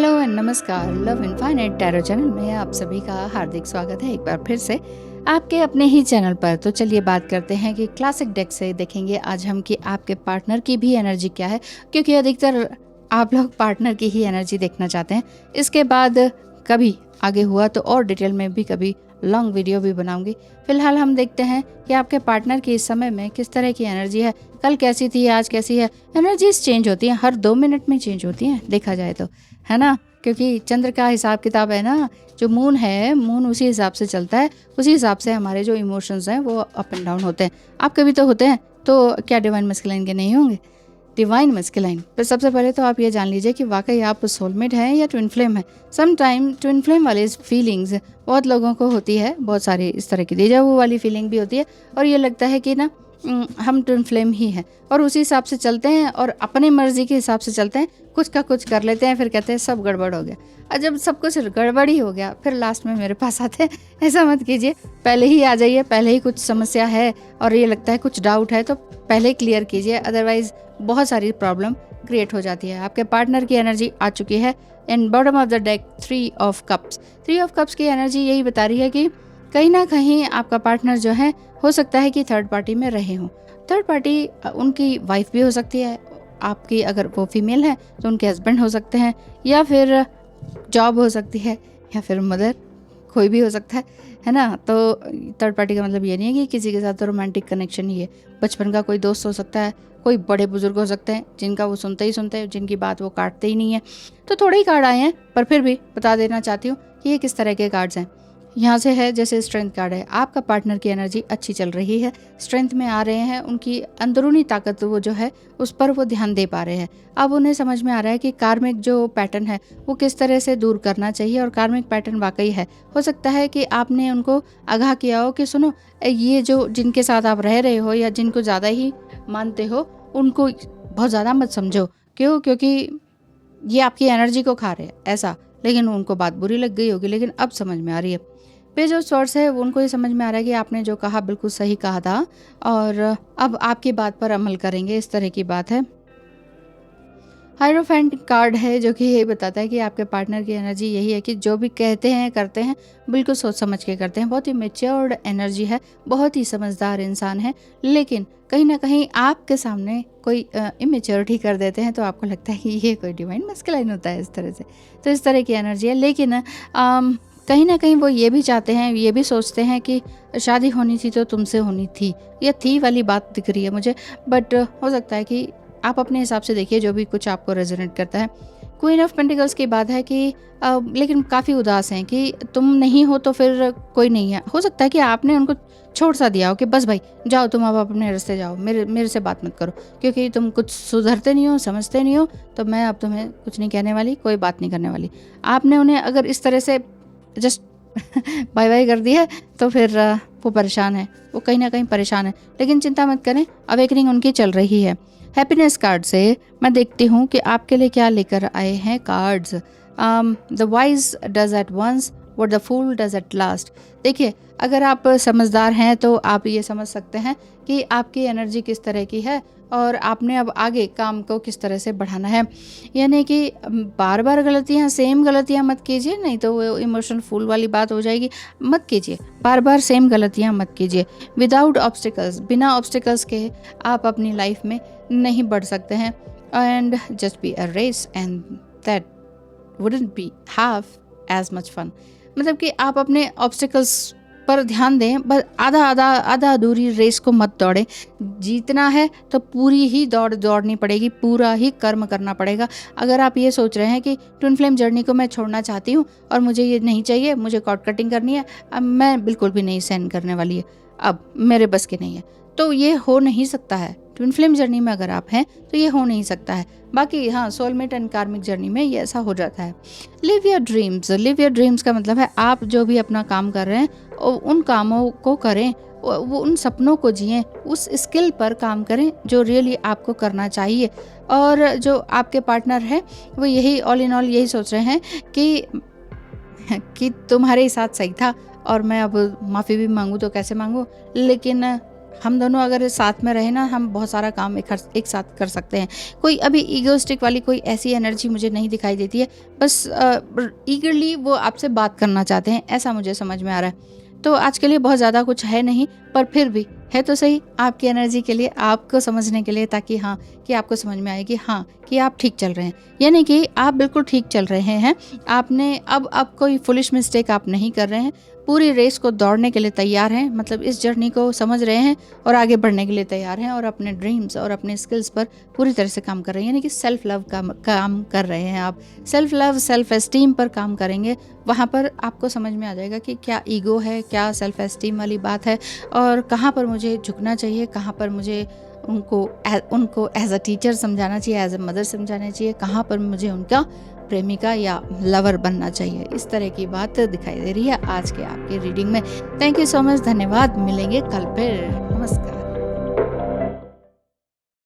Hello and नमस्कार। Love infinite tarot channel में आप सभी का हार्दिक स्वागत है एक बार फिर से आपके अपने ही चैनल पर। तो चलिए बात करते हैं कि क्लासिक डेक से देखेंगे आज हम कि आपके पार्टनर की भी एनर्जी क्या है, क्योंकि अधिकतर आप लोग पार्टनर की ही एनर्जी देखना चाहते हैं। इसके बाद कभी आगे हुआ तो और डिटेल में भी कभी लॉन्ग वीडियो भी बनाऊंगी। फिलहाल हम देखते हैं कि आपके पार्टनर की इस समय में किस तरह की एनर्जी है। कल कैसी थी, आज कैसी है। एनर्जीज चेंज होती हैं, हर 2 मिनट में चेंज होती हैं देखा जाए तो, है ना। क्योंकि चंद्र का हिसाब किताब है ना, जो मून है, मून उसी हिसाब से चलता है, उसी हिसाब से हमारे जो इमोशंस हैं वो अप एंड डाउन होते हैं। आपके भी तो होते हैं, तो क्या डिवाइन मस्कुलाइन के नहीं होंगे? Divine masculine. पर सबसे पहले तो आप ये जान लीजिए कि वाकई आप सोलमेट हैं या ट्विन फ्लेम है। सम टाइम ट्विन फ्लेम वाली फीलिंग्स बहुत लोगों को होती है, बहुत सारी इस तरह की डेजा वू वाली फीलिंग भी होती है, और ये लगता है कि ना हम ट्विन फ्लेम ही हैं और उसी हिसाब से चलते हैं और अपनी मर्जी के हिसाब से चलते हैं, कुछ का कुछ कर लेते हैं, फिर कहते हैं सब गड़बड़ हो गया। और जब सब कुछ गड़बड़ ही हो गया फिर लास्ट में मेरे पास आते हैं। ऐसा मत कीजिए, पहले ही आ जाइए। पहले ही कुछ समस्या है और ये लगता है कुछ डाउट है तो पहले ही क्लियर कीजिए, अदरवाइज बहुत सारी प्रॉब्लम क्रिएट हो जाती है। आपके पार्टनर की एनर्जी आ चुकी है इन bottom of the deck 3 of cups. 3 of cups की एनर्जी यही बता रही है कि कहीं ना कहीं आपका पार्टनर जो है, हो सकता है कि थर्ड पार्टी में रहे हों। थर्ड पार्टी उनकी वाइफ भी हो सकती है, आपकी अगर वो फीमेल है तो उनके हस्बैंड हो सकते हैं, या फिर जॉब हो सकती है, या फिर मदर, कोई भी हो सकता है ना। तो थर्ड पार्टी का मतलब ये नहीं है कि किसी के साथ तो रोमांटिक कनेक्शन ही है। बचपन का कोई दोस्त हो सकता है, कोई बड़े बुजुर्ग हो सकते हैं जिनका वो सुनते ही सुनते हैं, जिनकी बात वो काटते ही नहीं है। तो थोड़े ही कार्ड आए हैं, पर फिर भी बता देना चाहती हूँ कि ये किस तरह के कार्ड्स हैं। यहाँ से है जैसे स्ट्रेंथ कार्ड है, आपका पार्टनर की एनर्जी अच्छी चल रही है, स्ट्रेंथ में आ रहे हैं, उनकी अंदरूनी ताकत वो जो है उस पर वो ध्यान दे पा रहे हैं। अब उन्हें समझ में आ रहा है कि कार्मिक जो पैटर्न है वो किस तरह से दूर करना चाहिए, और कार्मिक पैटर्न वाकई है। हो सकता है कि आपने उनको आगाह किया हो कि सुनो, ये जो जिनके साथ आप रह रहे हो या जिनको ज़्यादा ही मानते हो, उनको बहुत ज़्यादा मत समझो। क्यों? क्योंकि ये आपकी एनर्जी को खा रहे हैं, ऐसा। लेकिन उनको बात बुरी लग गई होगी, लेकिन अब समझ में आ रही है। पेज ऑफ स्वॉर्ड्स है, उनको ये समझ में आ रहा है कि आपने जो कहा बिल्कुल सही कहा था, और अब आपकी बात पर अमल करेंगे, इस तरह की बात है। हायरोफेंट कार्ड है जो कि यही बताता है कि आपके पार्टनर की एनर्जी यही है कि जो भी कहते हैं करते हैं बिल्कुल सोच समझ के करते हैं। बहुत ही मैच्योर्ड एनर्जी है, बहुत ही समझदार इंसान है, लेकिन कहीं ना कहीं आपके सामने कोई इमेच्योरिटी कर देते हैं तो आपको लगता है कि ये कोई डिवाइन मस्कुलाइन होता है, इस तरह से। तो इस तरह की एनर्जी है, लेकिन कहीं ना कहीं वो ये भी चाहते हैं, ये भी सोचते हैं कि शादी होनी थी तो तुमसे होनी थी। ये थी वाली बात दिख रही है मुझे, बट हो सकता है कि आप अपने हिसाब से देखिए जो भी कुछ आपको रेजोनेट करता है। क्वीन ऑफ पेंटिकल्स की बात है कि लेकिन काफ़ी उदास हैं कि तुम नहीं हो तो फिर कोई नहीं है। हो सकता है कि आपने उनको छोड़ सा दिया हो कि बस भाई जाओ, तुम अब अपने रास्ते जाओ, मेरे से बात मत करो, क्योंकि तुम कुछ सुधरते नहीं हो, समझते नहीं हो, तो मैं अब तुम्हें कुछ नहीं कहने वाली, कोई बात नहीं करने वाली। आपने उन्हें अगर इस तरह से जस्ट बाय बाय कर दिया है तो फिर वो परेशान है, वो कहीं ना कहीं परेशान है। लेकिन चिंता मत करें, अवेकनिंग उनकी चल रही है। हैप्पीनेस कार्ड से मैं देखती हूँ कि आपके लिए क्या लेकर आए हैं cards. The wise does at once what the fool does at last. देखिए, अगर आप समझदार हैं तो आप ये समझ सकते हैं कि आपकी एनर्जी किस तरह की है और आपने अब आगे काम को किस तरह से बढ़ाना है। यानी कि बार बार गलतियाँ, सेम गलतियाँ मत कीजिए, नहीं तो वो इमोशनल फूल वाली बात हो जाएगी। मत कीजिए, बार बार सेम गलतियाँ मत कीजिए। विदाउट ऑब्स्टिकल्स, बिना ऑब्स्टिकल्स के आप अपनी लाइफ में नहीं बढ़ सकते हैं। And just be a race and that wouldn't be have as much fun. मतलब कि आप अपने ऑब्स्टिकल्स पर ध्यान दें, बस आधा अधूरी रेस को मत दौड़ें। जीतना है तो पूरी ही दौड़नी पड़ेगी, पूरा ही कर्म करना पड़ेगा। अगर आप ये सोच रहे हैं कि ट्विन फ्लेम जर्नी को मैं छोड़ना चाहती हूँ और मुझे ये नहीं चाहिए, मुझे कॉर्ड कटिंग करनी है, अब मैं बिल्कुल भी नहीं सहन करने वाली है, अब मेरे बस की नहीं है, तो ये हो नहीं सकता है। ट्विन फ्लेम जर्नी में अगर आप हैं तो ये हो नहीं सकता है। बाकी हाँ, सोलमेट एंड कार्मिक जर्नी में ये ऐसा हो जाता है। Live your dreams. Live your dreams का मतलब है आप जो भी अपना काम कर रहे हैं उन कामों को करें, वो उन सपनों को जिएं, उस स्किल पर काम करें जो रियली आपको करना चाहिए। और जो आपके पार्टनर है वो यही ऑल इन ऑल यही सोच रहे हैं कि तुम्हारे साथ सही था और मैं अब माफ़ी भी मांगूँ तो कैसे मांगूँ, लेकिन हम दोनों अगर साथ में रहे ना, हम बहुत सारा काम एक साथ कर सकते हैं। कोई अभी ईगोइस्टिक वाली कोई ऐसी एनर्जी मुझे नहीं दिखाई देती है, बस ईगरली वो आपसे बात करना चाहते हैं, ऐसा मुझे समझ में आ रहा है। तो आज के लिए बहुत ज़्यादा कुछ है नहीं, पर फिर भी है तो सही आपकी एनर्जी के लिए, आपको समझने के लिए, ताकि हाँ, कि आपको समझ में आए कि हाँ, कि आप ठीक चल रहे हैं। यानी कि आप बिल्कुल ठीक चल रहे हैं। आपने अब कोई फुलिश मिस्टेक आप नहीं कर रहे हैं। पूरी रेस को दौड़ने के लिए तैयार हैं, मतलब इस जर्नी को समझ रहे हैं और आगे बढ़ने के लिए तैयार हैं, और अपने ड्रीम्स और अपने स्किल्स पर पूरी तरह से काम कर रहे हैं। यानी कि सेल्फ लव का काम कर रहे हैं आप। सेल्फ लव, सेल्फ एस्टीम पर काम करेंगे, वहाँ पर आपको समझ में आ जाएगा कि क्या ईगो है, क्या सेल्फ एस्टीम वाली बात है, और कहाँ पर मुझे झुकना चाहिए, कहाँ पर मुझे उनको एज अ टीचर समझाना चाहिए, एज अ मदर समझाना चाहिए, कहाँ पर मुझे उनका प्रेमिका या लवर बनना चाहिए। इस तरह की बात दिखाई दे रही है आज के आपके रीडिंग में। थैंक यू सो मच, धन्यवाद। मिलेंगे कल फिर। नमस्कार।